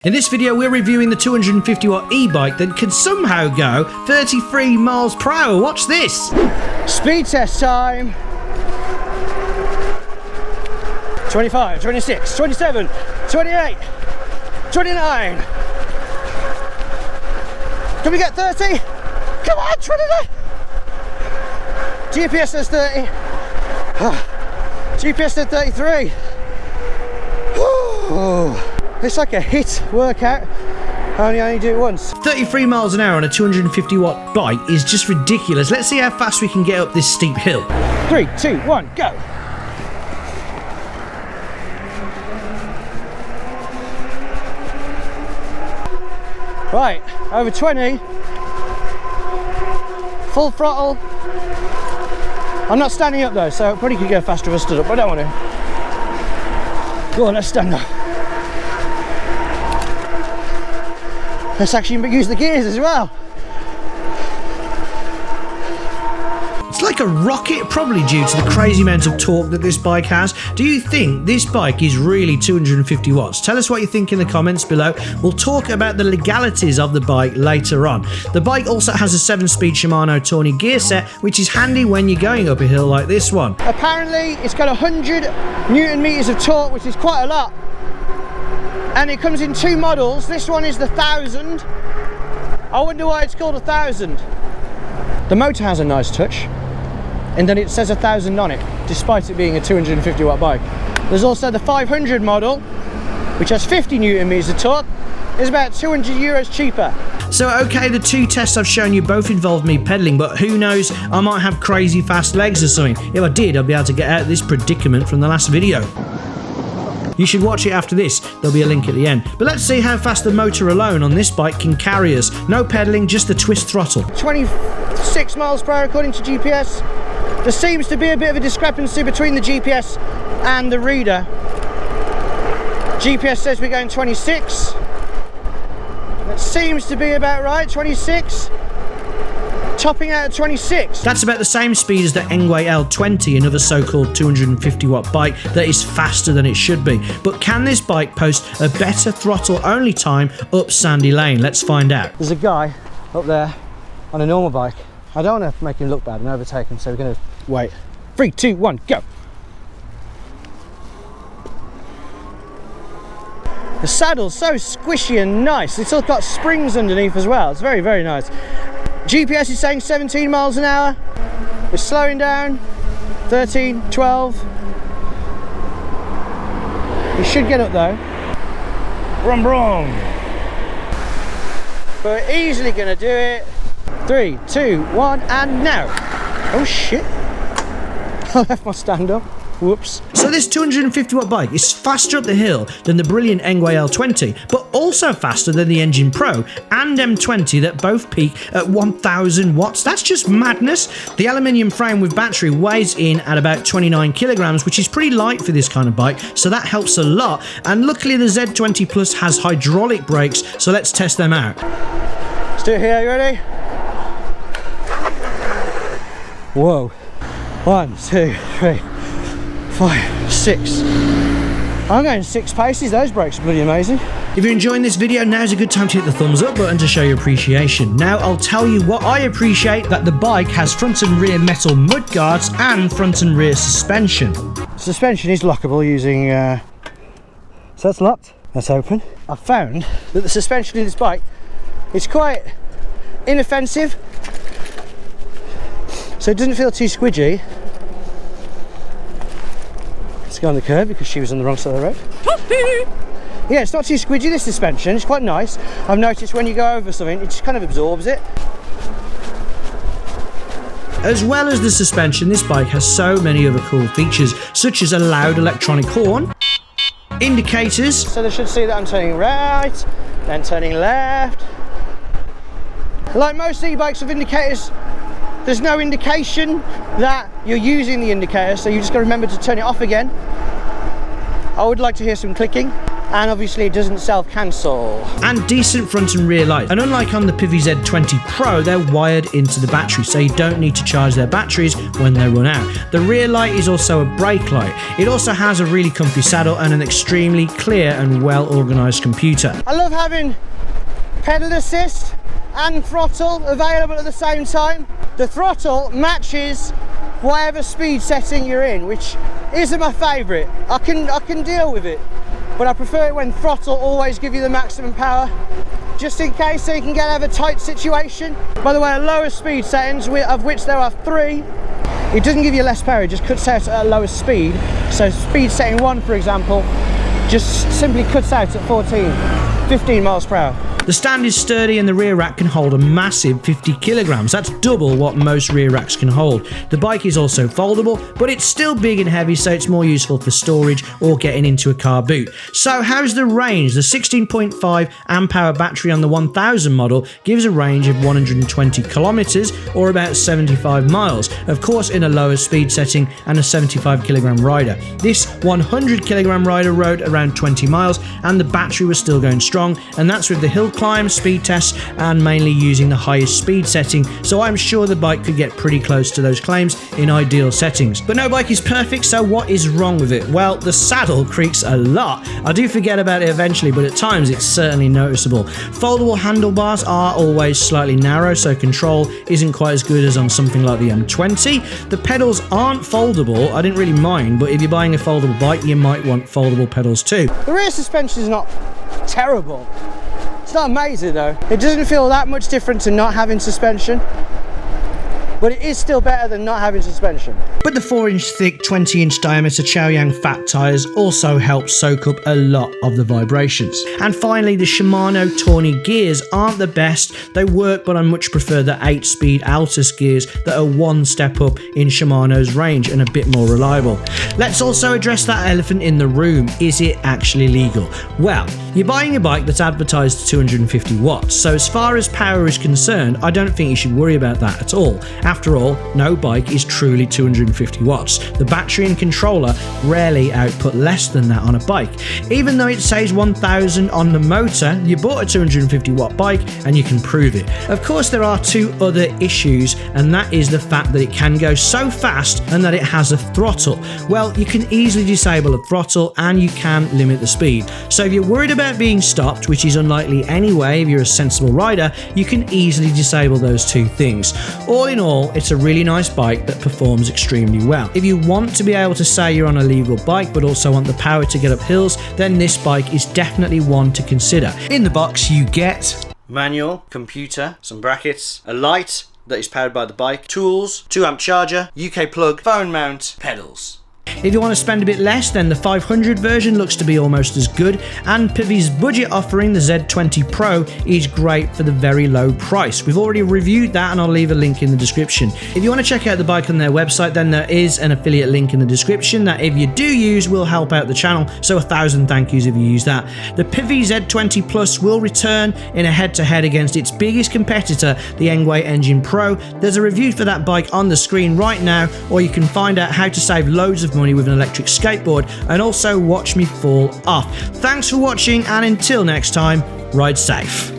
In this video we're reviewing the 250 watt e-bike that can somehow go 33 miles per hour. Watch this! Speed test time! 25, 26, 27, 28, 29. Can we get 30? Come on, 29! GPS says 30. GPS said 33. It's like a hit workout. I only do it once. 33 miles an hour on a 250 watt bike is just ridiculous. Let's see how fast we can get up this steep hill. 3, 2, 1, go! Right, over 20. Full throttle. I'm not standing up though, so I probably could go faster if I stood up, but I don't want to. Go on, let's stand up. Let's actually use the gears as well. It's like a rocket, probably due to the crazy amount of torque that this bike has. Do you think this bike is really 250 watts? Tell us what you think in the comments below. We'll talk about the legalities of the bike later on. The bike also has a 7-speed Shimano Tawny gear set, which is handy when you're going up a hill like this one. Apparently it's got 100 Newton meters of torque, which is quite a lot. And it comes in 2 models. This one is the 1000. I wonder why it's called 1000. The motor has a nice touch, and then it says 1000 on it, despite it being a 250 watt bike. There's also the 500 model, which has 50 Newton meters of torque. It's about €200 cheaper. So okay, the 2 tests I've shown you both involved me pedaling, but who knows, I might have crazy fast legs or something. If I did, I'd be able to get out of this predicament from the last video. You should watch it after this, there'll be a link at the end. But let's see how fast the motor alone on this bike can carry us. No pedaling, just the twist throttle. 26 miles per hour according to GPS. There seems to be a bit of a discrepancy between the GPS and the reader. GPS says we're going 26. That seems to be about right, 26. Topping out at 26. That's about the same speed as the Enquiries L20, another so-called 250 watt bike that is faster than it should be. But can this bike post a better throttle-only time up Sandy Lane? Let's find out. There's a guy up there on a normal bike. I don't want to make him look bad and overtake him, so we're going to wait. 3, 2, 1, go! The saddle's so squishy and nice. It's all got springs underneath as well. It's very, very nice. GPS is saying 17 miles an hour. We're slowing down. 13, 12. We should get up though. Brum brum. But we're easily gonna do it. 3, 2, 1, and now. Oh shit. I left my stand up. Whoops. So this 250 watt bike is faster up the hill than the brilliant Enquiries L20, but also faster than the Engine Pro and M20 that both peak at 1000 watts. That's just madness. The aluminium frame with battery weighs in at about 29 kilograms, which is pretty light for this kind of bike, so that helps a lot. And luckily the Z20 Plus has hydraulic brakes, so let's test them out. Let's do it here, you ready? Whoa. 1, 2, 3. 5, 6. I'm going 6 paces. Those brakes are bloody amazing. If you're enjoying this video, now's a good time to hit the thumbs up button to show your appreciation. Now I'll tell you what I appreciate: that the bike has front and rear metal mud guards and front and rear suspension. Suspension is lockable using so that's locked, that's open. I found that the suspension in this bike is quite inoffensive, so it doesn't feel too squidgy. Let's go on the curb because she was on the wrong side of the road. Yeah, it's not too squidgy, this suspension. It's quite nice. I've noticed when you go over something, it just kind of absorbs it. As well as the suspension, this bike has so many other cool features, such as a loud electronic horn, indicators. So they should see that I'm turning right, then turning left. Like most e-bikes with indicators, there's no indication that you're using the indicator, so you just got to remember to turn it off again. I would like to hear some clicking. and obviously it doesn't self-cancel. And decent front and rear light. And unlike on the PVY Z20 Pro, they're wired into the battery, so you don't need to charge their batteries when they run out. The rear light is also a brake light. It also has a really comfy saddle and an extremely clear and well-organised computer. I love having pedal assist and throttle available at the same time. The throttle matches whatever speed setting you're in, which isn't my favourite. I can deal with it, but I prefer it when throttle always give you the maximum power, just in case, so you can get out of a tight situation. By the way, at lower speed settings, of which there are 3, it doesn't give you less power, it just cuts out at a lower speed. So speed setting 1, for example, just simply cuts out at 15 miles per hour. The stand is sturdy and the rear rack can hold a massive 50 kilograms. That's double what most rear racks can hold. The bike is also foldable, but it's still big and heavy, so it's more useful for storage or getting into a car boot. So how's the range? The 16.5 amp hour battery on the 1000 model gives a range of 120 kilometers or about 75 miles. Of course, in a lower speed setting and a 75 kilogram rider. This 100 kilogram rider rode around 20 miles and the battery was still going strong, and that's with the hill climb, speed tests, and mainly using the highest speed setting, so I'm sure the bike could get pretty close to those claims in ideal settings. But no bike is perfect, so what is wrong with it? Well, the saddle creaks a lot. I do forget about it eventually, but at times it's certainly noticeable. Foldable handlebars are always slightly narrow, so control isn't quite as good as on something like the M20. The pedals aren't foldable. I didn't really mind, but if you're buying a foldable bike, you might want foldable pedals too. The rear suspension is not terrible. It's not amazing though. It doesn't feel that much different to not having suspension, but it is still better than not having suspension. But the 4-inch thick, 20-inch diameter Chaoyang fat tyres also help soak up a lot of the vibrations. And finally, the Shimano Tawny gears aren't the best. They work, but I much prefer the 8-speed Altus gears that are one step up in Shimano's range and a bit more reliable. Let's also address that elephant in the room. Is it actually legal? Well, you're buying a bike that's advertised to 250 watts, so as far as power is concerned, I don't think you should worry about that at all. After all, no bike is truly 250 watts. The battery and controller rarely output less than that on a bike. Even though it says 1000 on the motor, you bought a 250 watt bike and you can prove it. Of course, there are 2 other issues, and that is the fact that it can go so fast and that it has a throttle. Well, you can easily disable a throttle and you can limit the speed. So if you're worried about being stopped, which is unlikely anyway if you're a sensible rider, you can easily disable those 2 things. All in all, it's a really nice bike that performs extremely well. If you want to be able to say you're on a legal bike but also want the power to get up hills, then this bike is definitely one to consider. In the box you get manual, computer, some brackets, a light that is powered by the bike, tools, 2 amp charger, UK plug, phone mount, pedals. If you want to spend a bit less, then the 500 version looks to be almost as good, and PVY's budget offering, the Z20 Pro, is great for the very low price. We've already reviewed that and I'll leave a link in the description. If you want to check out the bike on their website, then there is an affiliate link in the description that if you do use will help out the channel, so 1,000 thank yous if you use that. The PVY Z20 Plus will return in a head-to-head against its biggest competitor, the Enquiries Engine Pro. There's a review for that bike on the screen right now, or you can find out how to save loads of money with an electric skateboard and also watch me fall off. Thanks for watching, and until next time, ride safe.